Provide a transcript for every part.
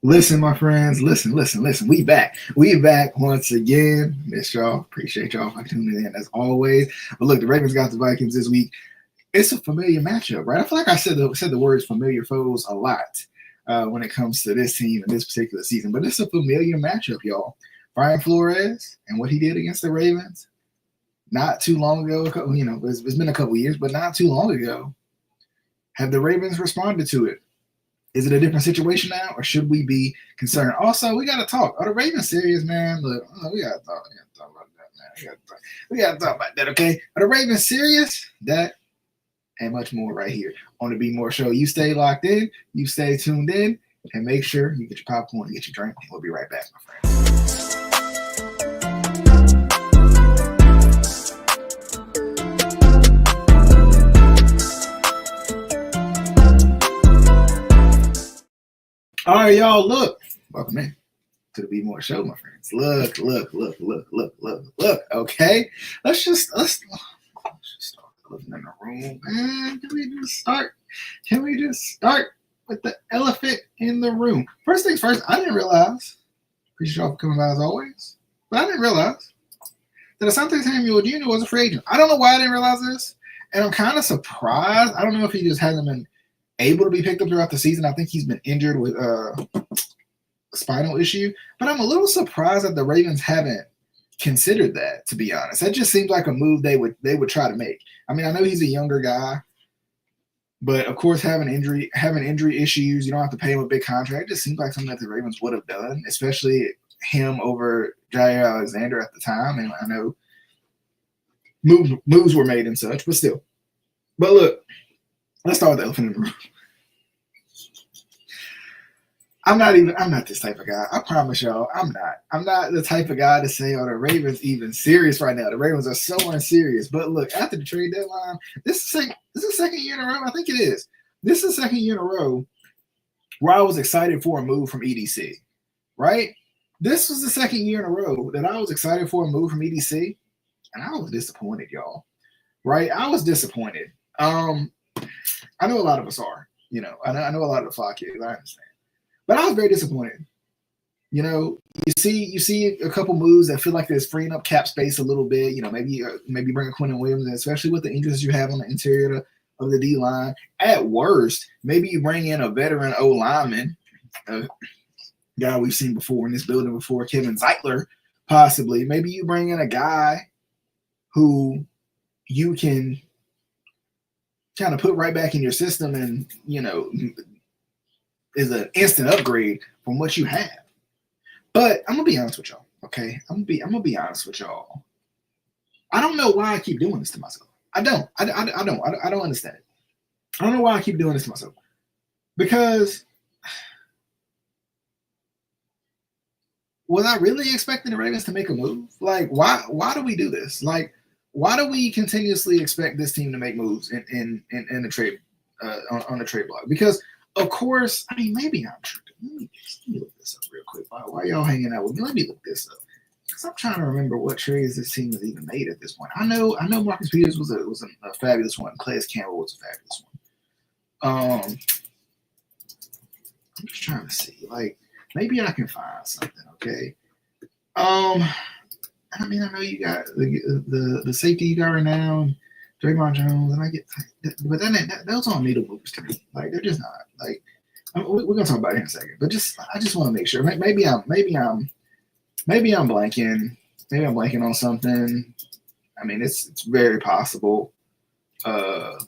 Listen, my friends, listen. We back. We back once again. Miss y'all. Appreciate y'all for tuning in as always. But look, the Ravens got the Vikings this week. It's a familiar matchup, right? I feel like I said the words familiar foes a lot when it comes to this team and this particular season. But it's a familiar matchup, y'all. Brian Flores and what he did against the Ravens not too long ago. It's been a couple years, but not too long ago. Have the Ravens responded to it? Is it a different situation now, or should we be concerned? Also, we got to talk. Are the Ravens serious, man? Look, we got to talk about that, man. We got to talk about that, okay? Are the Ravens serious? That and much more right here on the Be More Show. You stay locked in, you stay tuned in, and make sure you get your popcorn and get your drink. We'll be right back, my friends. All right, y'all, look. Welcome in to the Be More Show, my friends. Look. Okay, let's just start looking in the room, man. Can we just start with the elephant in the room? First things first, I didn't realize, appreciate y'all for coming by as always, but I didn't realize that Asante Samuel Jr. was a free agent. I don't know why I didn't realize this, and I'm kind of surprised. I don't know if he just hasn't been able to be picked up throughout the season. I think he's been injured with a spinal issue, but I'm a little surprised that the Ravens haven't considered that, to be honest. That just seems like a move they would try to make. I mean, I know he's a younger guy, but of course having injury issues, you don't have to pay him a big contract. It just seems like something that the Ravens would have done, especially him over Jair Alexander at the time. And I know moves were made and such, but still. But look, let's start with the elephant in the room. I'm not this type of guy. I promise y'all, I'm not. I'm not the type of guy to say, oh, the Ravens even serious right now. The Ravens are so unserious. But look, after the trade deadline, this is the second year in a row. I think it is. This is the second year in a row where I was excited for a move from EDC, right? This was the second year in a row that I was excited for a move from EDC, and I was disappointed, y'all, right? I was disappointed. I know a lot of us are, I know a lot of the flock kids, I understand. But I was very disappointed. You see a couple moves that feel like they're freeing up cap space a little bit. Maybe bring a Quentin Williams in, especially with the injuries you have on the interior of the D line. At worst, maybe you bring in a veteran O lineman, a guy we've seen before in this building before, Kevin Zeitler, possibly. Maybe you bring in a guy who you can kind of put right back in your system and, is an instant upgrade from what you have. But I'm gonna be honest with y'all, okay? I'm gonna be honest with y'all. I don't know why I keep doing this to myself. I don't understand it. I don't know why I keep doing this to myself. Because was I really expecting the Ravens to make a move? Like, why do we do this? Like, why do we continuously expect this team to make moves in the trade on the trade block? Because of course, I mean, maybe I'm tripping. Let me look this up real quick. While y'all hanging out with me, let me look this up. Because I'm trying to remember what trades this team has even made at this point. I know Marcus Peters was a fabulous one. Calais Campbell was a fabulous one. I'm just trying to see. Like, maybe I can find something, okay? I mean, I know you got the safety you got right now, Draymond Jones, and I get, but those aren't needle movers to me. Like, they're just not. Like, we're gonna talk about it in a second, but I just want to make sure. Maybe I'm blanking. Maybe I'm blanking on something. I mean, it's very possible. Like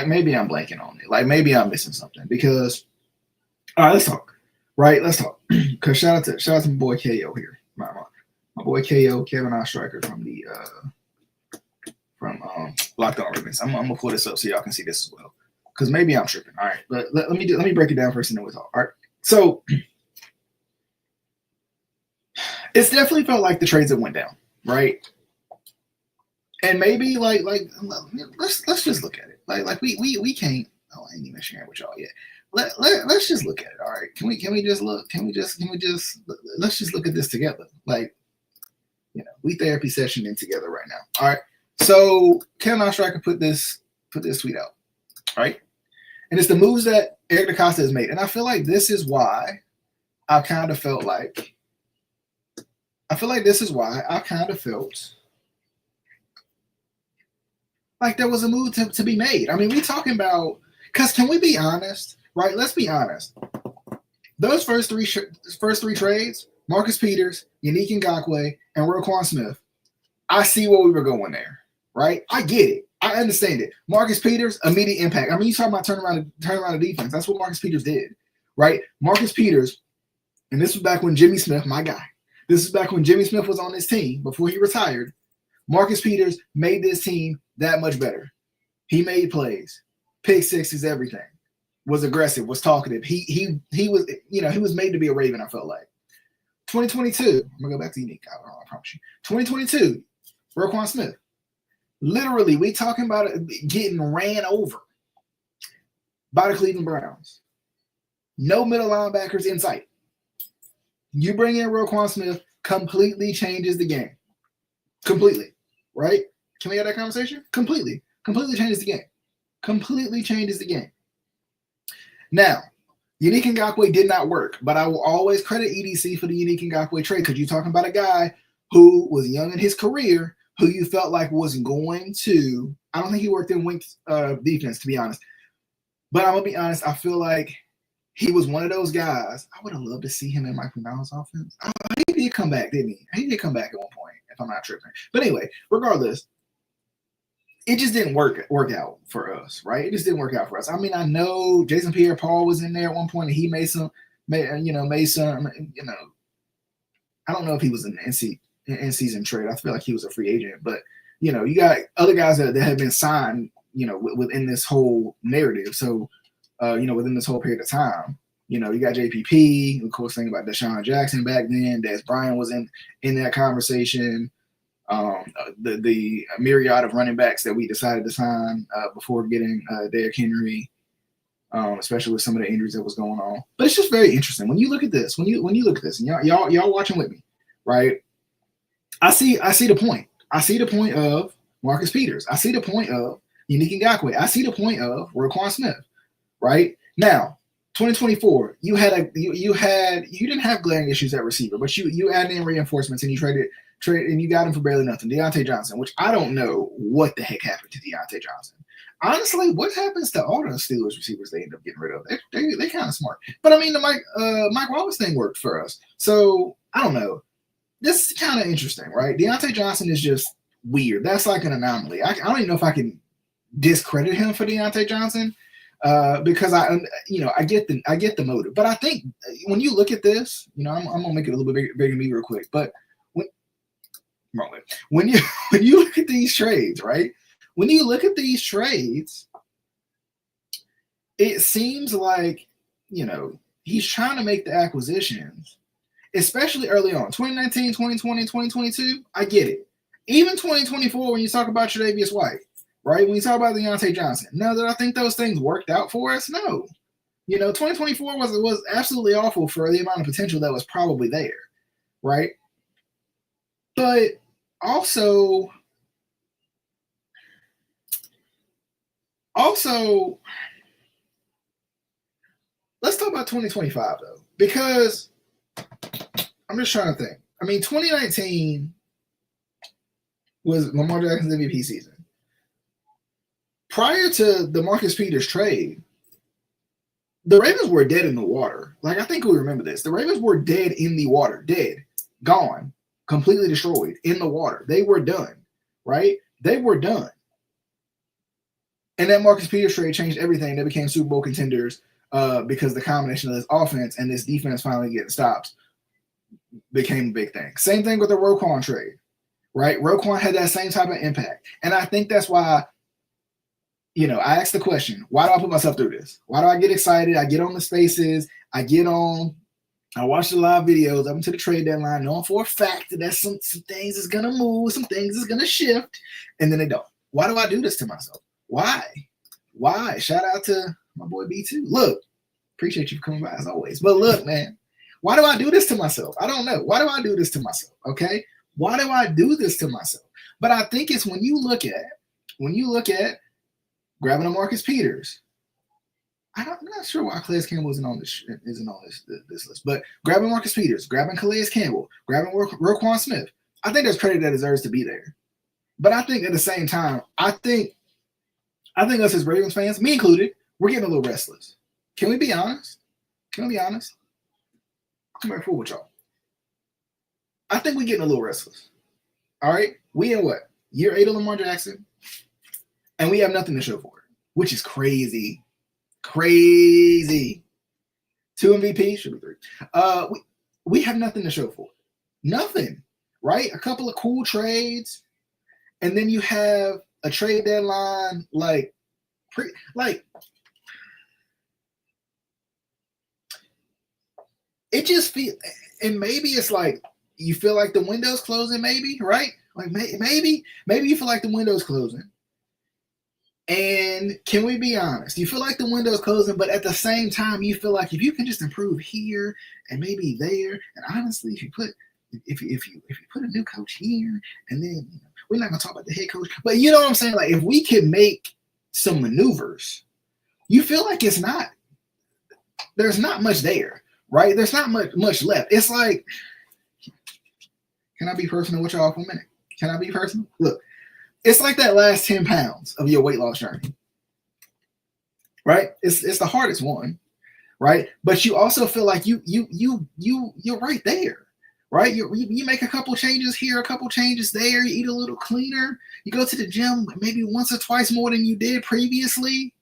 maybe I'm blanking on it. Like maybe I'm missing something because. All right, let's talk. Right, let's talk. Because shout out to my boy KO here, my boy KO, Kevin Ostriker from Locked On Ravens. I'm gonna pull this up so y'all can see this as well. Because maybe I'm tripping. All right, but let me break it down first and then we'll talk. All right, so it's definitely felt like the trades that went down, right? And maybe like let's just look at it. Like we can't. Oh, I ain't even sharing with y'all yet. Let's just look at it. All right, can we just look? Let's just look at this together. Like, we therapy session in together right now. All right. So Kevin Ostriker put this tweet out, right? And it's the moves that Eric DaCosta is made. And I feel like this is why I kind of felt like there was a move to be made. I mean, we talking about, because can we be honest, right? Let's be honest. Those first three trades, Marcus Peters, Yannick Ngakoue, and Roquan Smith, I see where we were going there, right? I get it. I understand it. Marcus Peters, immediate impact. I mean, you talking about turn around the defense. That's what Marcus Peters did, right? Marcus Peters, and this was back when Jimmy Smith, my guy, this is back when Jimmy Smith was on this team before he retired. Marcus Peters made this team that much better. He made plays, pick sixes, everything. Was aggressive, was talkative. He was, he was made to be a Raven, I felt like. 2022, I'm gonna go back to Unique. I promise you. 2022, Roquan Smith. Literally, we talking about it getting ran over by the Cleveland Browns. No middle linebackers in sight. You bring in Roquan Smith, completely changes the game. Completely, right? Can we have that conversation? Completely changes the game. Completely changes the game. Now, Yannick Ngakoue did not work, but I will always credit EDC for the Yannick Ngakoue trade because you're talking about a guy who was young in his career, who you felt like was going to, I don't think he worked in wing defense, to be honest. But I'm going to be honest, I feel like he was one of those guys. I would have loved to see him in Mike McDonald's offense. He did come back, didn't he? He did come back at one point, if I'm not tripping. But anyway, regardless, it just didn't work out for us, right? It just didn't work out for us. I mean, I know Jason Pierre-Paul was in there at one point, and he made some. I don't know if he was an in-season trade. I feel like he was a free agent, but you got other guys that have been signed, within this whole narrative. So, within this whole period of time, you got JPP, of course, thinking about Deshaun Jackson back then. Des Bryant was in that conversation. The myriad of running backs that we decided to sign before getting Derrick Henry, especially with some of the injuries that was going on. But it's just very interesting when you look at this. When you look at this, and y'all watching with me, right? I see the point. I see the point of Marcus Peters. I see the point of Yannick Ngakoue. I see the point of Roquan Smith. Right now, 2024, you didn't have glaring issues at receiver, but you added in reinforcements and you traded and you got him for barely nothing. Deontay Johnson, which I don't know what the heck happened to Deontay Johnson. Honestly, what happens to all those Steelers receivers they end up getting rid of? They kind of smart. But I mean, the Mike Wallace thing worked for us. So I don't know. This is kind of interesting, right? Deontay Johnson is just weird. That's like an anomaly. I don't even know if I can discredit him for Deontay Johnson. Because I get the motive, but I think when you look at this, I'm gonna make it a little bit bigger than me real quick. But when you look at these trades, right? When you look at these trades, it seems like he's trying to make the acquisitions, especially early on, 2019, 2020, 2022. I get it. Even 2024, when you talk about Tre'Davious White. Right? When you talk about Deontay Johnson. Now, that I think those things worked out for us? No. 2024 was absolutely awful for the amount of potential that was probably there. Right? But also, let's talk about 2025, though. Because I'm just trying to think. I mean, 2019 was Lamar Jackson's MVP season. Prior to the Marcus Peters trade, the Ravens were dead in the water. Like, I think we remember this. The Ravens were dead in the water. Dead. Gone. Completely destroyed. In the water. They were done. Right? They were done. And that Marcus Peters trade changed everything. They became Super Bowl contenders because the combination of this offense and this defense finally getting stops became a big thing. Same thing with the Roquan trade. Right? Roquan had that same type of impact. And I think that's why I asked the question, why do I put myself through this? Why do I get excited? I get on the spaces. I watch the live videos up until the trade deadline, knowing for a fact that some things is going to move, some things is going to shift, and then they don't. Why do I do this to myself? Why? Shout out to my boy B2. Look, appreciate you for coming by as always. But look, man, why do I do this to myself? I don't know. Why do I do this to myself? Okay? Why do I do this to myself? But I think it's when you look at grabbing a Marcus Peters, I'm not sure why Calais Campbell isn't on this list, but grabbing Marcus Peters, grabbing Calais Campbell, grabbing Roquan Smith, I think there's credit that deserves to be there. But I think at the same time, I think us as Ravens fans, me included, we're getting a little restless. Can we be honest? Can we be honest? I'm right full with y'all. I think we're getting a little restless. All right, we in what? Year 8 of Lamar Jackson, and we have nothing to show for it, which is crazy. Crazy. 2 MVP, should be 3. We have nothing to show for it. Nothing, right? A couple of cool trades, and then you have a trade deadline like it just feels, and maybe it's like you feel like the window's closing, maybe, right? Like maybe you feel like the window's closing. And can we be honest? You feel like the window's closing, but at the same time, you feel like if you can just improve here and maybe there, and honestly, if you put a new coach here, and then we're not gonna talk about the head coach, but you know what I'm saying? Like if we can make some maneuvers, you feel like there's not much there, right? There's not much left. It's like, can I be personal with y'all for a minute? Can I be personal? Look. It's like that last 10 pounds of your weight loss journey, right? It's the hardest one, right? But you also feel like you're right there, right? You make a couple changes here, a couple changes there. You eat a little cleaner. You go to the gym maybe once or twice more than you did previously,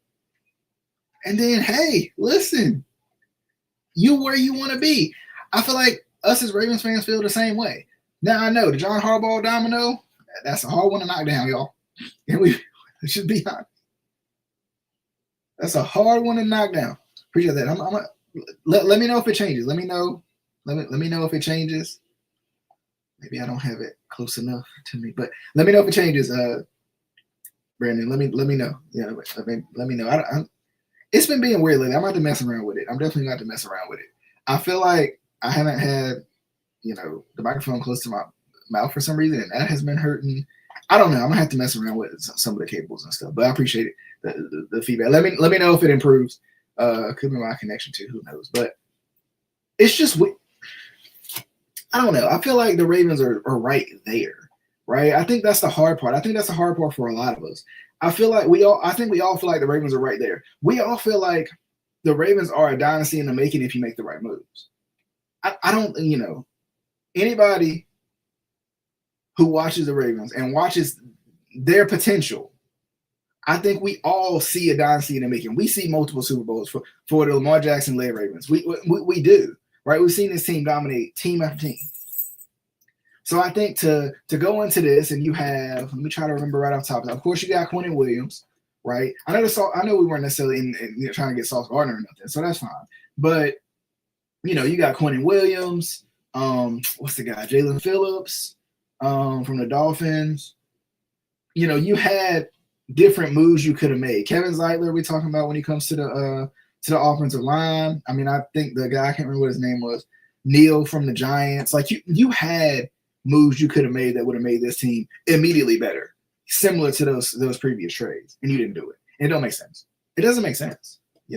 and then hey, listen, you where you want to be. I feel like us as Ravens fans feel the same way. Now I know the John Harbaugh domino. That's a hard one to knock down, y'all. And we should be honest. That's a hard one to knock down. Appreciate that. Let me know if it changes. Let me know. Let me know if it changes. Maybe I don't have it close enough to me, but let me know if it changes. Brandon, let me know. Yeah, let me know. It's been being weird lately. I'm about to mess around with it. I'm definitely about to mess around with it. I feel like I haven't had, the microphone close to my mouth for some reason, and that has been hurting. I don't know. I'm gonna have to mess around with some of the cables and stuff, but I appreciate it, the feedback. Let me know if it improves. Could be my connection too. Who knows? But it's just I don't know. I feel like the Ravens are right there, right? I think that's the hard part. I think that's the hard part for a lot of us. I feel like we all feel like the Ravens are right there. We all feel like the Ravens are a dynasty in the making if you make the right moves. I don't, anybody who watches the Ravens and watches their potential, I think we all see a dynasty in the making. We see multiple Super Bowls for the Lamar Jackson-led Ravens. We do, right? We've seen this team dominate team after team. So I think to go into this, and you have, let me try to remember right off the top. Of course, you got Quentin Williams, right? I know we weren't necessarily in trying to get Sauce Gardner or nothing, so that's fine. But you got Quentin Williams. What's the guy? Jalen Phillips. From the Dolphins, you had different moves you could have made. Kevin Zeitler, we're talking about when he comes to the offensive line. I mean, I think the guy, I can't remember what his name was, Neal from the Giants. Like you had moves you could have made that would have made this team immediately better, similar to those previous trades, and you didn't do it. And it don't make sense. It doesn't make sense. It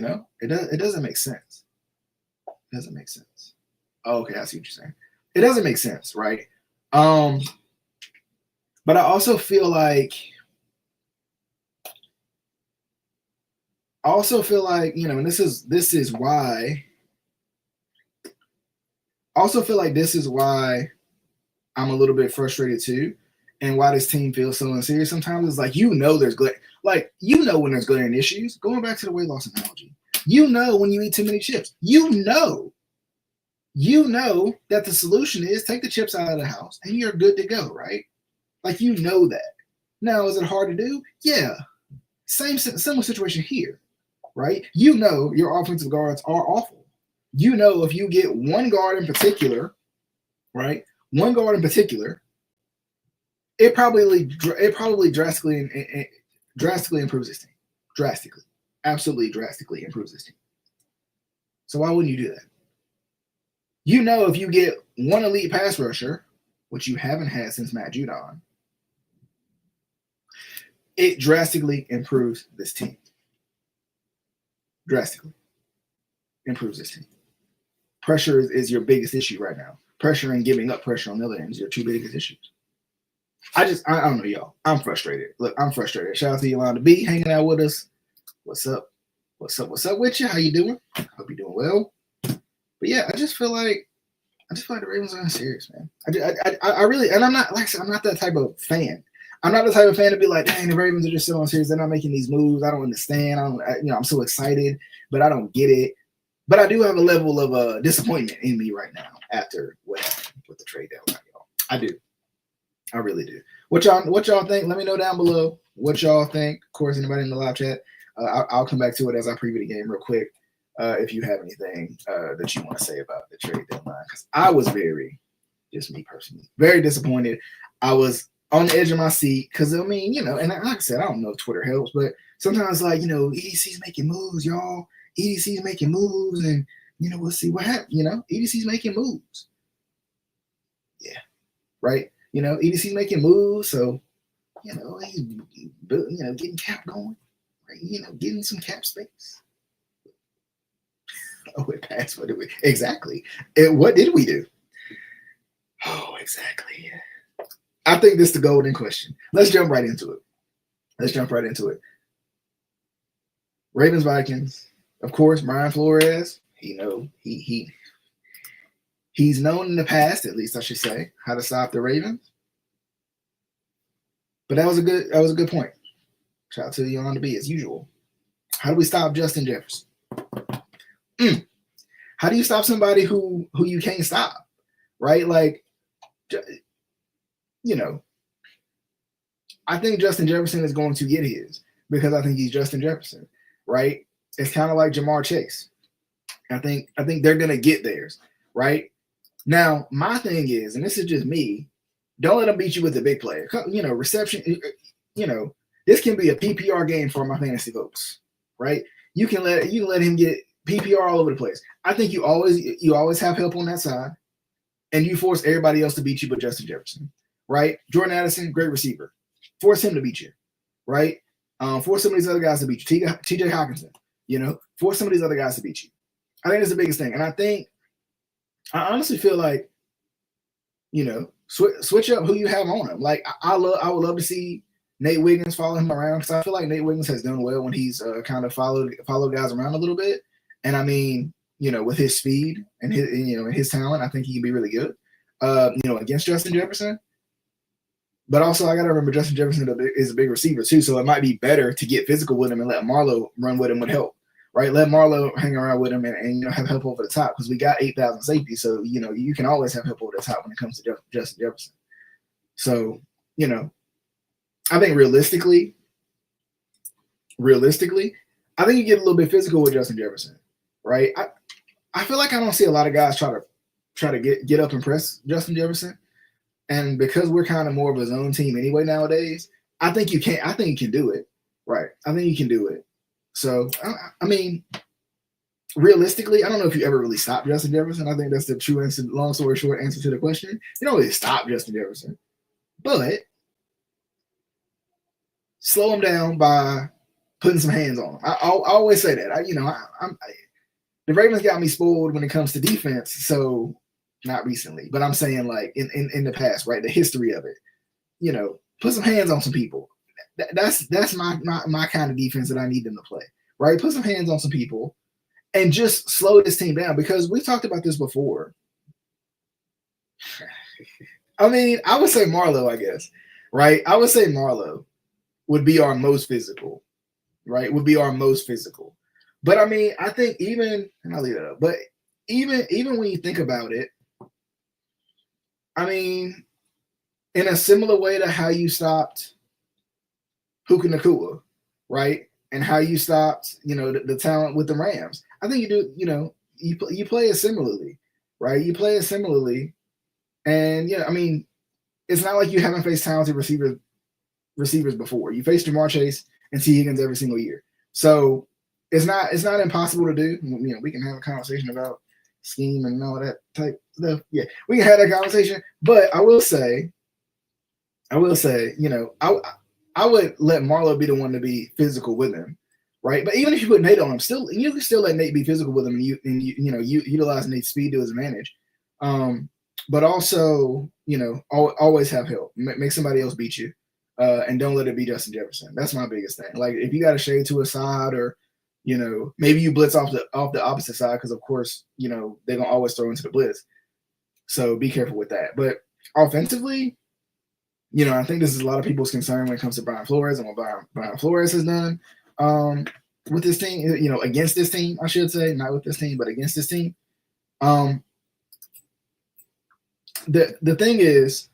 doesn't make sense. It doesn't make sense. Oh, okay, I see what you're saying. It doesn't make sense, right? But I also feel like, and this is why. I also feel like this is why I'm a little bit frustrated too, and why this team feels so unserious sometimes. It's like there's when there's glaring issues. Going back to the weight loss analogy, when you eat too many chips, that the solution is take the chips out of the house and you're good to go, right? Like that. Now, is it hard to do? Yeah. Similar situation here, right? Your offensive guards are awful. If you get one guard in particular, right? One guard in particular, it probably drastically improves this team. Drastically. Absolutely drastically improves this team. So why wouldn't you do that? If you get one elite pass rusher, which you haven't had since Matt Judon, it drastically improves this team. drastically. Improves this team. Pressure is your biggest issue right now. Pressure and giving up pressure on the other end is your two biggest issues. I don't know, y'all. I'm frustrated. Look, I'm frustrated. Shout out to Yolanda B hanging out with us. What's up? What's up with you? How you doing? Hope you're doing well. But yeah, I just feel like the Ravens are serious, man. I really, and I'm not, like I said, I'm not that type of fan. I'm not the type of fan to be like, dang, the Ravens are just so unserious. They're not making these moves. I don't understand. I'm so excited, but I don't get it. But I do have a level of disappointment in me right now after what happened with the trade deadline, y'all. I do. I really do. What y'all think? Let me know down below what y'all think. Of course, anybody in the live chat, I'll come back to it as I preview the game real quick. If you have anything that you want to say about the trade deadline, because I was just me personally, very disappointed. I was on the edge of my seat because, I mean, and like I said, I don't know if Twitter helps, but sometimes, like, EDC's making moves, y'all. EDC's making moves, and, we'll see what happens. EDC's making moves. Yeah, right? EDC's making moves, so, he's, getting cap going, right? Getting some cap space. Oh, it passed. What did we? Exactly. What did we do? Oh, exactly. I think this is the golden question. Let's jump right into it. Ravens, Vikings. Of course, Brian Flores. He's known in the past, at least I should say, how to stop the Ravens. But that was a good point. Shout out to Yolanda B as usual. How do we stop Justin Jefferson? How do you stop somebody who you can't stop, right? Like, I think Justin Jefferson is going to get his because I think he's Justin Jefferson, right? It's kind of like Jamar Chase. I think they're going to get theirs, right? Now, my thing is, and this is just me, don't let them beat you with the big player. Reception, this can be a PPR game for my fantasy folks, right? You can let him get PPR all over the place. I think you always have help on that side, and you force everybody else to beat you but Justin Jefferson, right? Jordan Addison, great receiver. Force him to beat you, right? Force some of these other guys to beat you. TJ Hawkinson, force some of these other guys to beat you. I think that's the biggest thing. And I honestly feel like, switch up who you have on him. Like, I would love to see Nate Wiggins follow him around because I feel like Nate Wiggins has done well when he's kind of followed guys around a little bit. And I mean, with his speed and his talent, I think he can be really good, against Justin Jefferson. But also, I got to remember Justin Jefferson is a big receiver too, so it might be better to get physical with him and let Marlo run with him would help, right? Let Marlo hang around with him and have help over the top because we got 8,000 safeties, so you can always have help over the top when it comes to Justin Jefferson. So I think realistically, I think you get a little bit physical with Justin Jefferson, right? I feel like I don't see a lot of guys try to get up and press Justin Jefferson. And because we're kind of more of a zone team anyway nowadays, I think you can do it. Right. I think you can do it. So, I mean, realistically, I don't know if you ever really stop Justin Jefferson. I think that's the true answer, long story short answer to the question. You don't really stop Justin Jefferson. But slow him down by putting some hands on him. I always say that. The Ravens got me spoiled when it comes to defense, so not recently, but I'm saying like in the past, right? The history of it, put some hands on some people. That's my kind of defense that I need them to play, right? Put some hands on some people and just slow this team down because we've talked about this before. I mean, I would say Marlo, I guess, right? I would say Marlo would be our most physical, right? Would be our most physical. But I mean, I think and I'll leave it up, but even when you think about it, I mean, in a similar way to how you stopped Puka Nacua, right? And how you stopped, the talent with the Rams. I think you do, you play it similarly, right? You play it similarly. And, I mean, it's not like you haven't faced talented receivers before. You faced Jamar Chase and T. Higgins every single year. So it's not impossible to do. We can have a conversation about scheme and all that type stuff. Yeah, we can have that conversation. But I will say, I would let Marlo be the one to be physical with him, right? But even if you put Nate on him, you can still let Nate be physical with him, and you utilize Nate's speed to his advantage. But also, always have help. Make somebody else beat you, and don't let it be Justin Jefferson. That's my biggest thing. Like if you got to shade to a side, or maybe you blitz off the opposite side, because of course they're gonna always throw into the blitz. So be careful with that. But offensively, I think this is a lot of people's concern when it comes to Brian Flores and what Brian Flores has done with this team. Against this team, I should say, not with this team, but against this team. The thing is,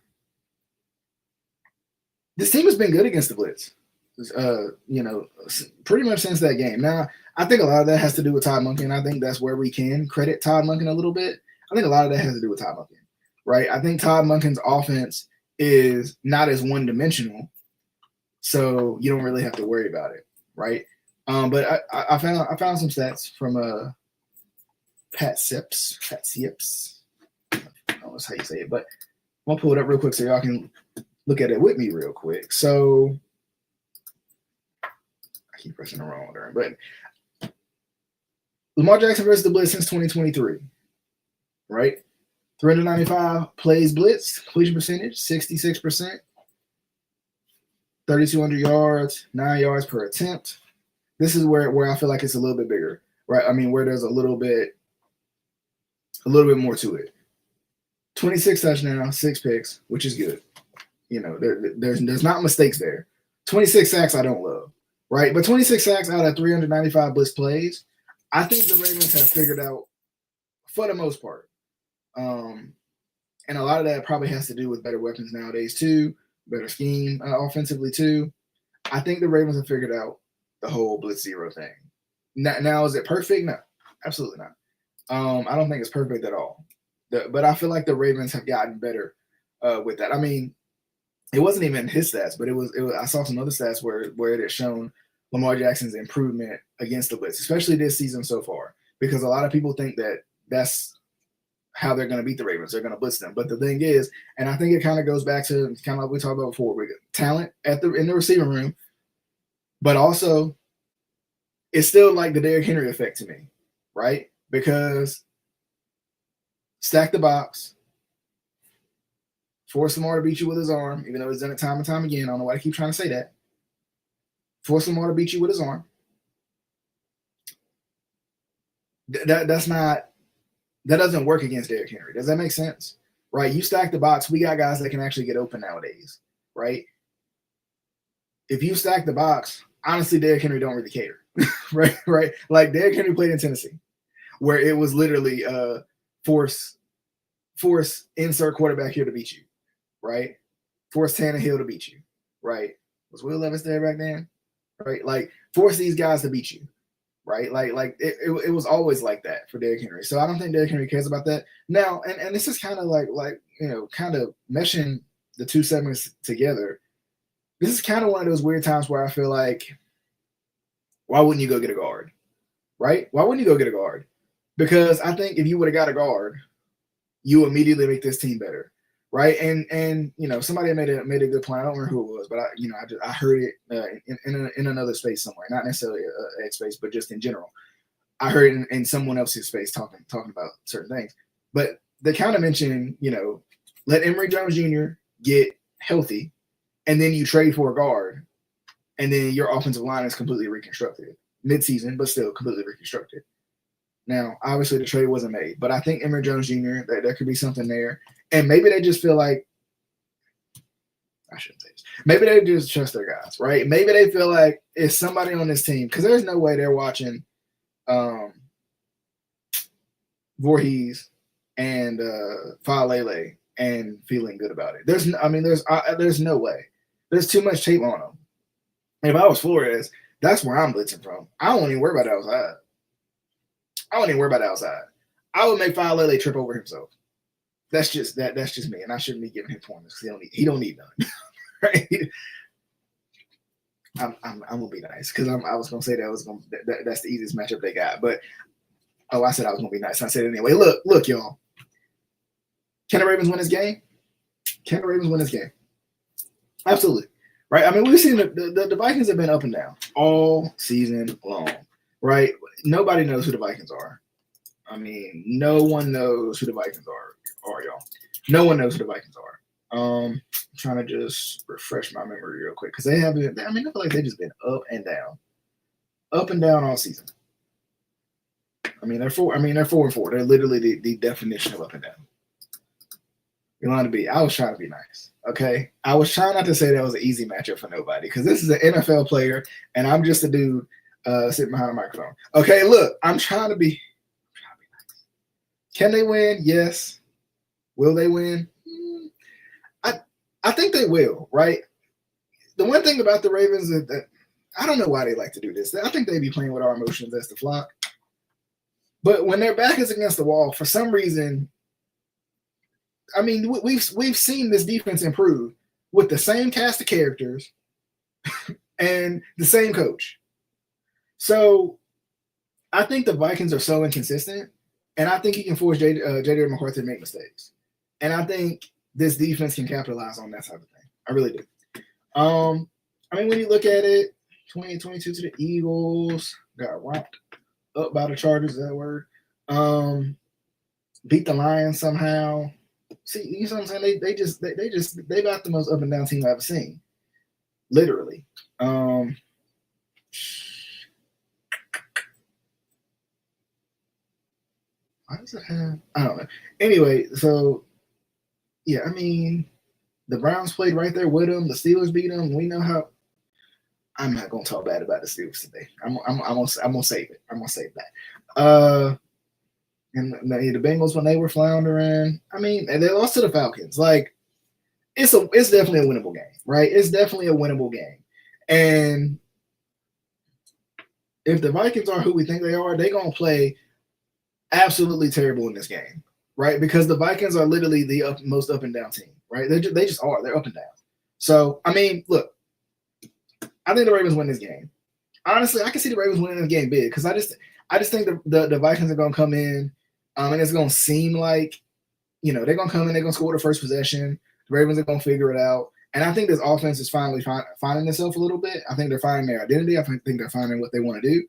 this team has been good against the blitz, pretty much since that game. Now, I think a lot of that has to do with Todd Monken. I think that's where we can credit Todd Monken a little bit. I think a lot of that has to do with Todd Monken, right? I think Todd Monken's offense is not as one-dimensional, so you don't really have to worry about it, right? But I found some stats from Pat Sips. I don't know how you say it, but I'm gonna pull it up real quick so y'all can look at it with me real quick. So I keep pressing the wrong order, but Lamar Jackson versus the blitz since 2023, right? 395 plays blitz, completion percentage 66%, 3,200 yards, 9 yards per attempt. This is where I feel like it's a little bit bigger, right? I mean, where there's a little bit more to it. 26 touchdowns, 6 picks, which is good. There's not mistakes there. 26 sacks I don't love, right? But 26 sacks out of 395 blitz plays, I think the Ravens have figured out for the most part. And a lot of that probably has to do with better weapons nowadays too, better scheme offensively too. I think the Ravens have figured out the whole blitz zero thing. Now is it perfect? No, absolutely not. I don't think it's perfect at all. But I feel like the Ravens have gotten better with that. I mean, it wasn't even his stats, but it was. I saw some other stats where it had shown Lamar Jackson's improvement against the blitz, especially this season so far, because a lot of people think that that's how they're going to beat the Ravens. They're going to blitz them. But the thing is, and I think it kind of goes back to kind of like we talked about before, we got talent in the receiving room, but also it's still like the Derrick Henry effect to me, right? Because stack the box, force Lamar to beat you with his arm, even though he's done it time and time again. I don't know why I keep trying to say that. Force Lamar to beat you with his arm. That doesn't work against Derrick Henry. Does that make sense? Right? You stack the box. We got guys that can actually get open nowadays, right? If you stack the box, honestly, Derrick Henry don't really care, right? Right? Like Derrick Henry played in Tennessee, where it was literally force insert quarterback here to beat you, right? Force Tannehill to beat you, right? Was Will Levis there back then? Right? Like force these guys to beat you. Right, like it was always like that for Derrick Henry. So I don't think Derrick Henry cares about that now. And this is kind of like kind of meshing the two segments together. This is kind of one of those weird times where I feel like, why wouldn't you go get a guard, right? Why wouldn't you go get a guard? Because I think if you would have got a guard, you immediately make this team better, right? And somebody made a good point. I don't remember who it was, but I heard it in another space somewhere, not necessarily a X space, but just in general. I heard it in someone else's space talking about certain things. But they kind of mentioned, let Emory Jones Jr. get healthy, and then you trade for a guard, and then your offensive line is completely reconstructed mid-season, but still completely reconstructed. Now, obviously, the trade wasn't made, but I think Emory Jones Jr., there could be something there. And maybe they just feel like, I shouldn't say this. Maybe they just trust their guys, right? Maybe they feel like it's somebody on this team, because there's no way they're watching Voorhees and Falele and feeling good about it. There's no way. There's too much tape on them. If I was Flores, that's where I'm blitzing from. I don't even worry about outside. I would make Falele trip over himself. That's just me, and I shouldn't be giving him pointers because he don't need none. Right? I'm gonna be nice because I was gonna say that's the easiest matchup they got, but I said I was gonna be nice. I said it anyway. Look, y'all. Can the Ravens win this game? Absolutely. right? I mean, we've seen the Vikings have been up and down all season long, right? Nobody knows who the Vikings are. I mean, no one knows who the Vikings are y'all. No one knows who the Vikings are. I'm trying to just refresh my memory real quick because they haven't. I mean, I feel like they've just been up and down all season. I mean, they're 4-4. They're literally the definition of up and down. You want to be? I was trying to be nice. Okay, I was trying not to say that was an easy matchup for nobody because this is an NFL player and I'm just a dude sitting behind a microphone. Okay, look, I'm trying to be nice. Can they win? Yes. Will they win? I think they will. Right. The one thing about the Ravens is that I don't know why they like to do this. I think they be playing with our emotions as the flock. But when their back is against the wall, for some reason, I mean, we've seen this defense improve with the same cast of characters and the same coach. So I think the Vikings are so inconsistent, and I think he can force J.J. McCarthy to make mistakes. And I think this defense can capitalize on that type of thing. I really do. I mean, when you look at it, 20-22 to the Eagles, got romped up by the Chargers, is that word? Beat the Lions somehow. See, you know what I'm saying? They got the most up and down team I've ever seen. Literally. Why does it have? I don't know. Anyway, so yeah, I mean, the Browns played right there with them. The Steelers beat them. We know how. I'm not gonna talk bad about the Steelers today. I'm gonna save it. I'm gonna save that. And the Bengals when they were floundering. I mean, and they lost to the Falcons. Like, it's definitely a winnable game, right? It's definitely a winnable game. And if the Vikings are who we think they are, they're gonna play absolutely terrible in this game, right? Because the Vikings are literally the most up and down team, right? They just are. They're up and down. So I mean, look. I think the Ravens win this game. Honestly, I can see the Ravens winning this game big because I just think the Vikings are going to come in and it's going to seem like, they're going to come in, they're going to score the first possession. The Ravens are going to figure it out. And I think this offense is finally finding itself a little bit. I think they're finding their identity. I think they're finding what they want to do.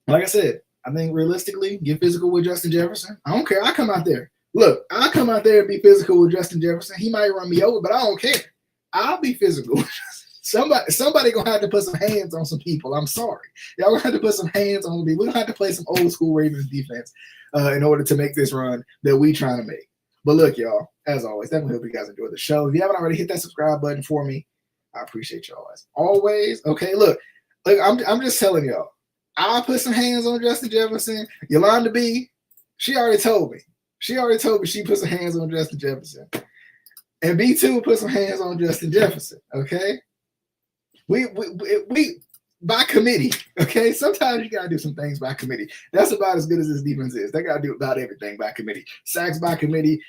Like I said, I think realistically, get physical with Justin Jefferson. I don't care. I come out there. Look, I'll come out there and be physical with Justin Jefferson. He might run me over, but I don't care. I'll be physical. Somebody gonna have to put some hands on some people. I'm sorry, y'all gonna have to put some hands on me. We're gonna have to play some old school Ravens defense in order to make this run that we trying to make. But look, y'all, as always, definitely hope you guys enjoyed the show. If you haven't already, hit that subscribe button for me. I appreciate y'all as always. Okay, look, I'm just telling y'all. I'll put some hands on Justin Jefferson. Yolanda B, she already told me. She put some hands on Justin Jefferson. And B2 put some hands on Justin Jefferson. Okay. We by committee, okay? Sometimes you gotta do some things by committee. That's about as good as this defense is. They gotta do about everything by committee. Sacks by committee,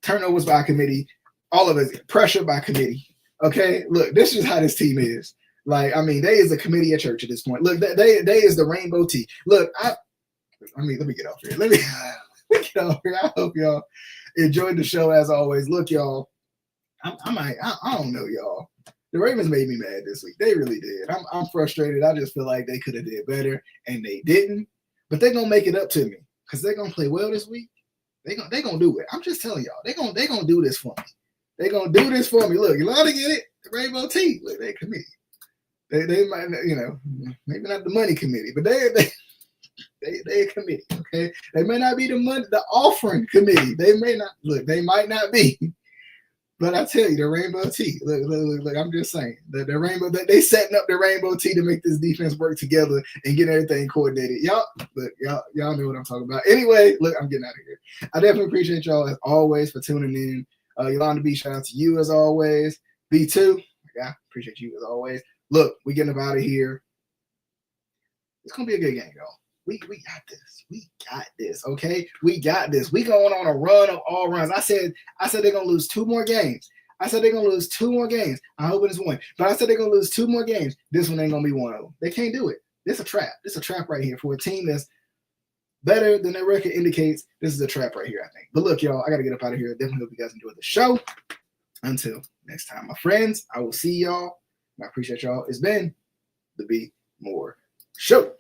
turnovers by committee, all of it, pressure by committee. Okay, look, this is how this team is. Like, I mean, they is a committee at church at this point. Look, they is the rainbow tea. Look, let me get off here. Let me get off here. I hope y'all enjoyed the show as always. Look, y'all, I don't know, y'all. The Ravens made me mad this week. They really did. I'm frustrated. I just feel like they could have did better, and they didn't. But they're gonna make it up to me because they're gonna play well this week. They gonna do it. I'm just telling y'all. They gonna do this for me. They gonna do this for me. Look, you love to get it. The Rainbow Tea. Look, they committee. They might, maybe not the money committee, but they a committee. Okay, they may not be the offering committee. They may not look. They might not be. But I tell you, the Rainbow Tea. Look, I'm just saying. The Rainbow, they setting up the Rainbow Tea to make this defense work together and get everything coordinated. Y'all know what I'm talking about. Anyway, look, I'm getting out of here. I definitely appreciate y'all as always for tuning in. Yolanda B, shout out to you as always. B2, yeah, appreciate you as always. Look, we getting up out of here. It's gonna be a good game, y'all. We got this. We got this. Okay, we got this. We going on a run of all runs. I said they're gonna lose 2 more games. I hope it is one. But I said they're gonna lose 2 more games. This one ain't gonna be one of them. They can't do it. This a trap. This a trap right here for a team that's better than their record indicates. This is a trap right here, I think. But look, y'all, I gotta get up out of here. Definitely hope you guys enjoyed the show. Until next time, my friends, I will see y'all. I appreciate y'all. It's been the Be More Show.